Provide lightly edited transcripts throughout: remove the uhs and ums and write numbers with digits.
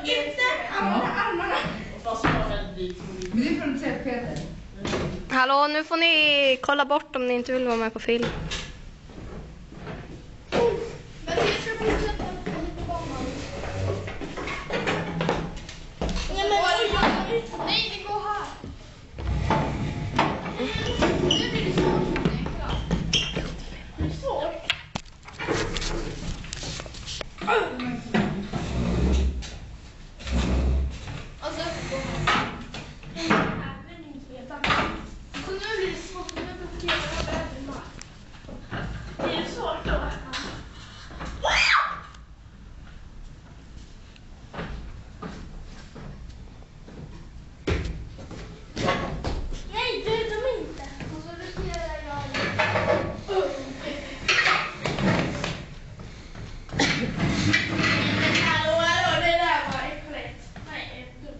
Inte använda armarna. Men det får du inte säga Peter. Hallå, nu får ni kolla bort om ni inte vill vara med på film. Men jag ska fortsätta på banan. Nej, det går här. Nu blir det svårt. Det är svårt. Alltså, så nu blir det svårt. Nu blir det svårt. Det är svårt då. Nej, det är de inte. Och så riskerar jag. Hallå, det där var äckligt. Nej,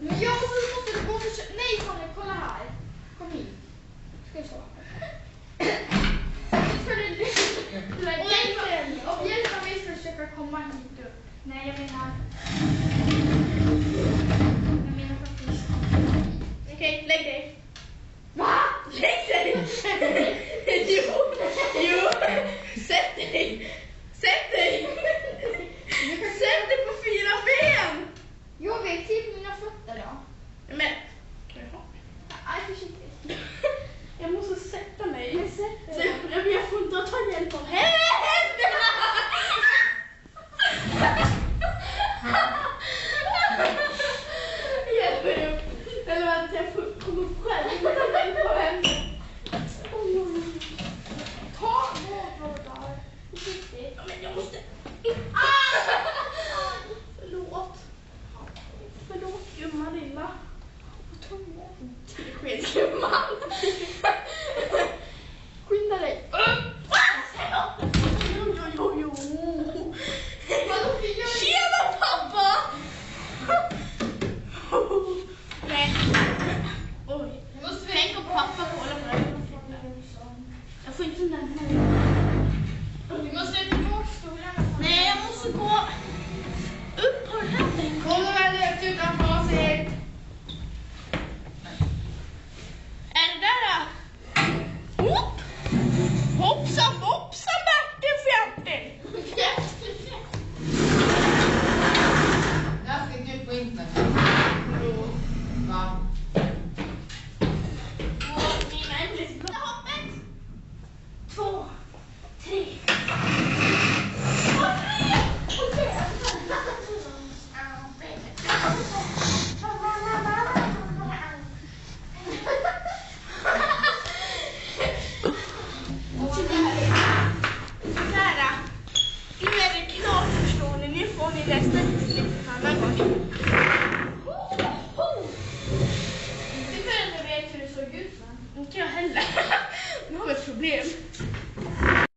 men jag måste gå och försöka. Nej, Fanny, kolla här. Kom hit. Ska vi stå? Och hjälpa mig att försöka komma hit upp. Nej, jag menar faktiskt. Okej, lägg dig. Va? Lägg dig! Jo, sätt dig. Sätt dig. Sätt dig på 4 ben. Jag vet till mina fötter då. Men, kan jag ha? Nej, försiktigt. Jag måste sätta mig. Jag får inte ta hjälp av henne.